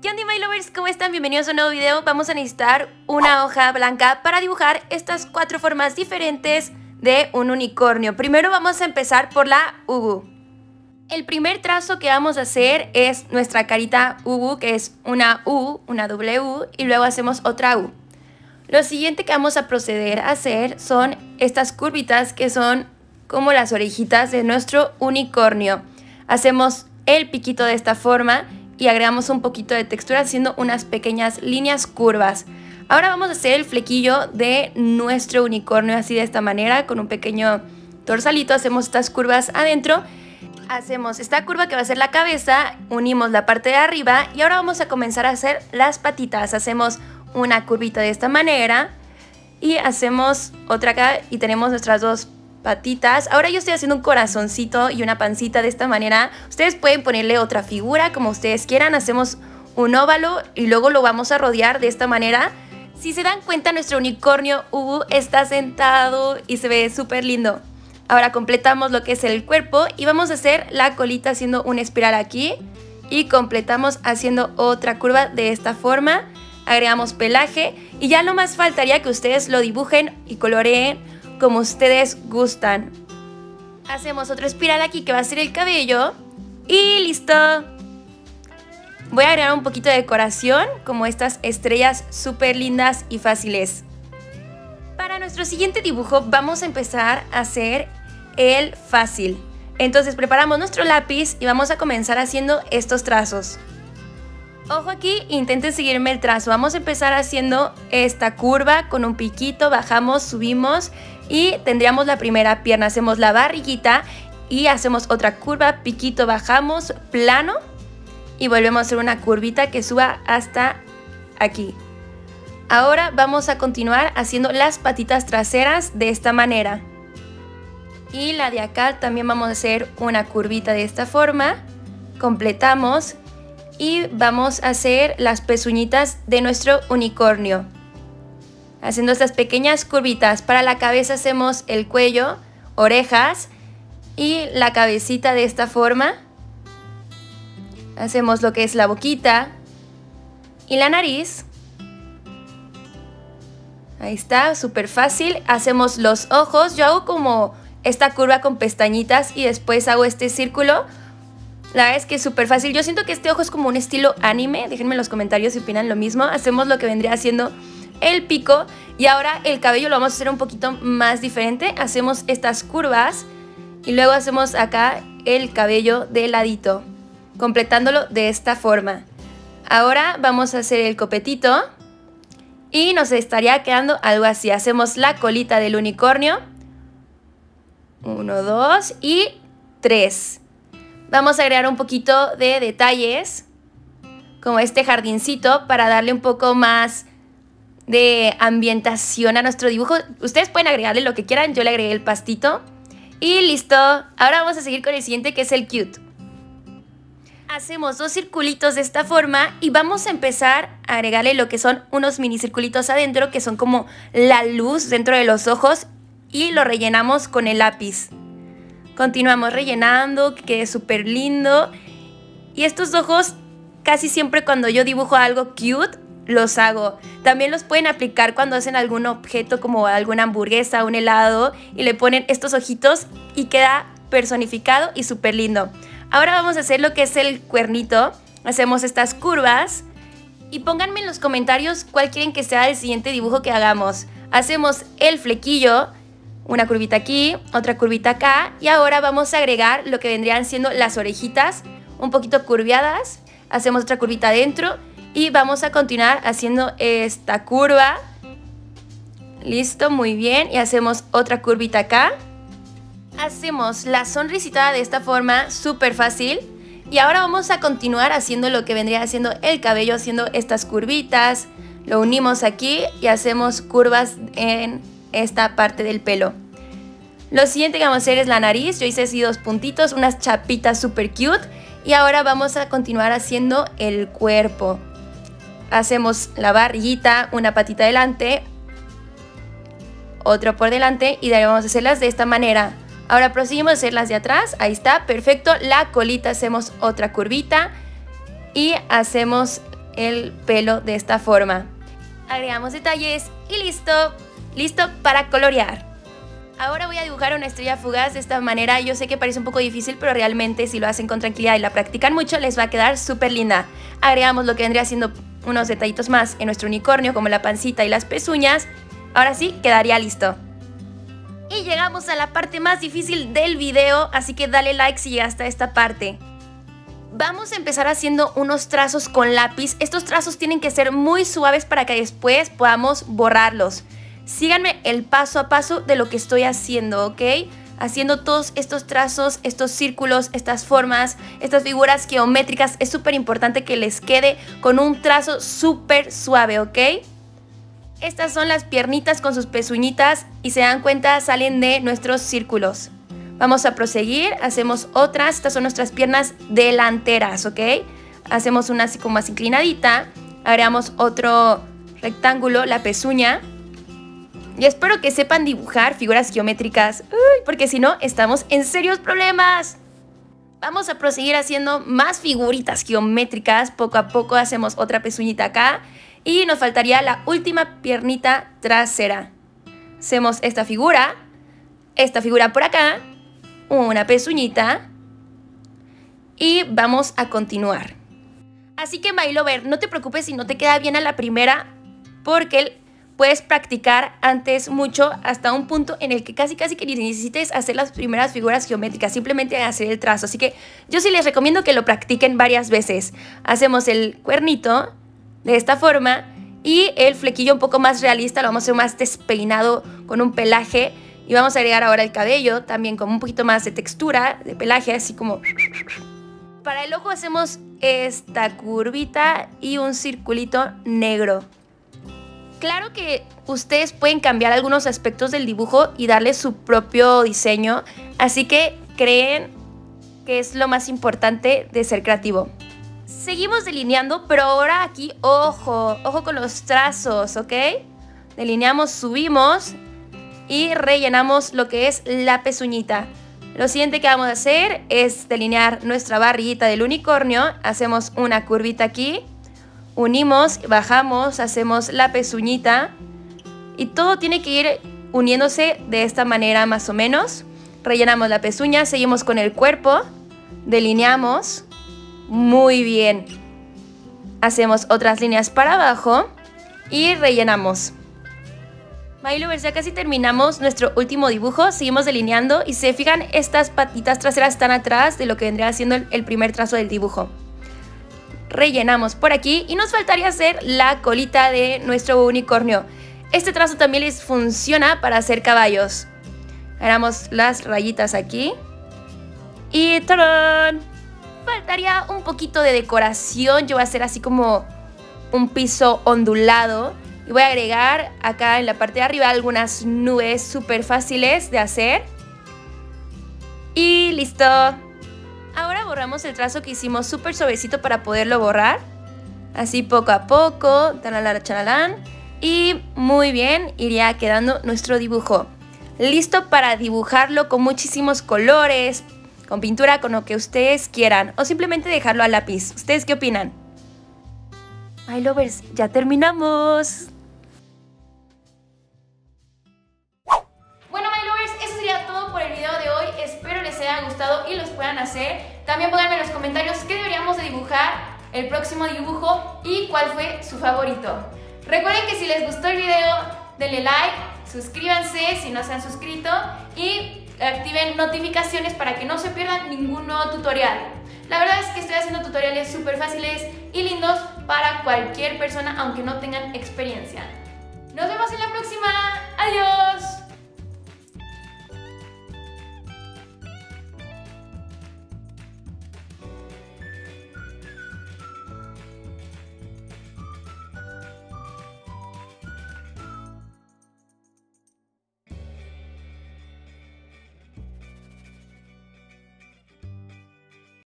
¿Qué onda, my lovers? ¿Cómo están? Bienvenidos a un nuevo video. Vamos a necesitar una hoja blanca para dibujar estas 4 formas diferentes de un unicornio. Primero vamos a empezar por la Ubu. El primer trazo que vamos a hacer es nuestra carita Ubu, que es una U, una W, y luego hacemos otra U. Lo siguiente que vamos a proceder a hacer son estas curvitas que son como las orejitas de nuestro unicornio. Hacemos el piquito de esta forma y agregamos un poquito de textura haciendo unas pequeñas líneas curvas. Ahora vamos a hacer el flequillo de nuestro unicornio así de esta manera, con un pequeño dorsalito. Hacemos estas curvas adentro, hacemos esta curva que va a ser la cabeza, unimos la parte de arriba y ahora vamos a comenzar a hacer las patitas. Hacemos una curvita de esta manera y hacemos otra acá y tenemos nuestras dos patitas. Ahora yo estoy haciendo un corazoncito y una pancita de esta manera. Ustedes pueden ponerle otra figura como ustedes quieran. Hacemos un óvalo y luego lo vamos a rodear de esta manera. Si se dan cuenta, nuestro unicornio Ubu está sentado y se ve súper lindo. Ahora completamos lo que es el cuerpo y vamos a hacer la colita haciendo una espiral aquí y completamos haciendo otra curva de esta forma. Agregamos pelaje y ya no más faltaría que ustedes lo dibujen y coloreen como ustedes gustan. Hacemos otra espiral aquí que va a ser el cabello y listo. Voy a agregar un poquito de decoración como estas estrellas súper lindas y fáciles. Para nuestro siguiente dibujo vamos a empezar a hacer el fácil. Entonces preparamos nuestro lápiz y vamos a comenzar haciendo estos trazos. Ojo aquí, intenten seguirme el trazo. Vamos a empezar haciendo esta curva con un piquito, bajamos, subimos y tendríamos la primera pierna. Hacemos la barriguita y hacemos otra curva, piquito, bajamos, plano y volvemos a hacer una curvita que suba hasta aquí. Ahora vamos a continuar haciendo las patitas traseras de esta manera. Y la de acá también vamos a hacer una curvita de esta forma, completamos. Y vamos a hacer las pezuñitas de nuestro unicornio. Haciendo estas pequeñas curvitas. Para la cabeza hacemos el cuello, orejas y la cabecita de esta forma. Hacemos lo que es la boquita y la nariz. Ahí está, súper fácil. Hacemos los ojos. Yo hago como esta curva con pestañitas y después hago este círculo. La verdad es que es súper fácil. Yo siento que este ojo es como un estilo anime. Déjenme en los comentarios si opinan lo mismo. Hacemos lo que vendría siendo el pico. Y ahora el cabello lo vamos a hacer un poquito más diferente. Hacemos estas curvas. Y luego hacemos acá el cabello de ladito. Completándolo de esta forma. Ahora vamos a hacer el copetito. Y nos estaría quedando algo así. Hacemos la colita del unicornio. 1, 2 y 3. Vamos a agregar un poquito de detalles, como este jardincito, para darle un poco más de ambientación a nuestro dibujo. Ustedes pueden agregarle lo que quieran, yo le agregué el pastito. Y listo. Ahora vamos a seguir con el siguiente, que es el cute. Hacemos 2 circulitos de esta forma y vamos a empezar a agregarle lo que son unos mini circulitos adentro, que son como la luz dentro de los ojos, y lo rellenamos con el lápiz. Continuamos rellenando, que quede súper lindo. Y estos ojos, casi siempre cuando yo dibujo algo cute, los hago. También los pueden aplicar cuando hacen algún objeto como alguna hamburguesa, un helado, y le ponen estos ojitos y queda personificado y súper lindo. Ahora vamos a hacer lo que es el cuernito. Hacemos estas curvas y pónganme en los comentarios cuál quieren que sea el siguiente dibujo que hagamos. Hacemos el flequillo. Una curvita aquí, otra curvita acá y ahora vamos a agregar lo que vendrían siendo las orejitas un poquito curviadas. Hacemos otra curvita adentro y vamos a continuar haciendo esta curva. Listo, muy bien. Y hacemos otra curvita acá. Hacemos la sonrisita de esta forma, súper fácil. Y ahora vamos a continuar haciendo lo que vendría siendo el cabello, haciendo estas curvitas. Lo unimos aquí y hacemos curvas en esta parte del pelo. Lo siguiente que vamos a hacer es la nariz. Yo hice así 2 puntitos, unas chapitas super cute. Y ahora vamos a continuar haciendo el cuerpo. Hacemos la barriguita, una patita delante, otro por delante y de ahí vamos a hacerlas de esta manera. Ahora proseguimos a hacerlas de atrás. Ahí está, perfecto. La colita hacemos otra curvita y hacemos el pelo de esta forma. Agregamos detalles y listo, listo para colorear. Ahora voy a dibujar una estrella fugaz de esta manera. Yo sé que parece un poco difícil, pero realmente si lo hacen con tranquilidad y la practican mucho, les va a quedar súper linda. Agregamos lo que vendría siendo unos detallitos más en nuestro unicornio, como la pancita y las pezuñas. Ahora sí, quedaría listo. Y llegamos a la parte más difícil del video, así que dale like si llegaste a esta parte. Vamos a empezar haciendo unos trazos con lápiz. Estos trazos tienen que ser muy suaves para que después podamos borrarlos. Síganme el paso a paso de lo que estoy haciendo, ¿ok? Haciendo todos estos trazos, estos círculos, estas formas, estas figuras geométricas. Es súper importante que les quede con un trazo súper suave, ¿ok? Estas son las piernitas con sus pezuñitas y se dan cuenta, salen de nuestros círculos. Vamos a proseguir, hacemos otras. Estas son nuestras piernas delanteras, ¿ok? Hacemos una así como más inclinadita. Agregamos otro rectángulo, la pezuña. Y espero que sepan dibujar figuras geométricas, porque si no, estamos en serios problemas. Vamos a proseguir haciendo más figuritas geométricas. Poco a poco hacemos otra pezuñita acá. Y nos faltaría la última piernita trasera. Hacemos esta figura por acá, una pezuñita. Y vamos a continuar. Así que, My Lover, no te preocupes si no te queda bien a la primera, porque puedes practicar antes mucho hasta un punto en el que casi que ni necesites hacer las primeras figuras geométricas, simplemente hacer el trazo. Así que yo sí les recomiendo que lo practiquen varias veces. Hacemos el cuernito de esta forma y el flequillo un poco más realista, lo vamos a hacer más despeinado con un pelaje. Y vamos a agregar ahora el cabello también con un poquito más de textura, de pelaje, así como... Para el ojo hacemos esta curvita y un circulito negro. Claro que ustedes pueden cambiar algunos aspectos del dibujo y darle su propio diseño, así que creen que es lo más importante de ser creativo. Seguimos delineando, pero ahora aquí, ojo con los trazos, ¿ok? Delineamos, subimos y rellenamos lo que es la pezuñita. Lo siguiente que vamos a hacer es delinear nuestra barriguita del unicornio. Hacemos una curvita aquí. Unimos, bajamos, hacemos la pezuñita y todo tiene que ir uniéndose de esta manera más o menos. Rellenamos la pezuña, seguimos con el cuerpo, delineamos, muy bien. Hacemos otras líneas para abajo y rellenamos. My Lovers, ya casi terminamos nuestro último dibujo, seguimos delineando y si se fijan, estas patitas traseras están atrás de lo que vendría siendo el primer trazo del dibujo. Rellenamos por aquí y nos faltaría hacer la colita de nuestro unicornio. Este trazo también les funciona para hacer caballos. Hagamos las rayitas aquí. Y ¡tarán! Faltaría un poquito de decoración. Yo voy a hacer así como un piso ondulado. Y voy a agregar acá en la parte de arriba algunas nubes súper fáciles de hacer. Y listo. Ahora borramos el trazo que hicimos súper suavecito para poderlo borrar. Así poco a poco, tanalala, chanalán. Y muy bien, iría quedando nuestro dibujo. Listo para dibujarlo con muchísimos colores, con pintura, con lo que ustedes quieran. O simplemente dejarlo a lápiz. ¿Ustedes qué opinan? My Lovers, ya terminamos. Y los puedan hacer. También pónganme en los comentarios qué deberíamos de dibujar el próximo dibujo y cuál fue su favorito. Recuerden que si les gustó el video, denle like, suscríbanse si no se han suscrito y activen notificaciones para que no se pierdan ningún nuevo tutorial. La verdad es que estoy haciendo tutoriales súper fáciles y lindos para cualquier persona, aunque no tengan experiencia. ¡Nos vemos en la próxima!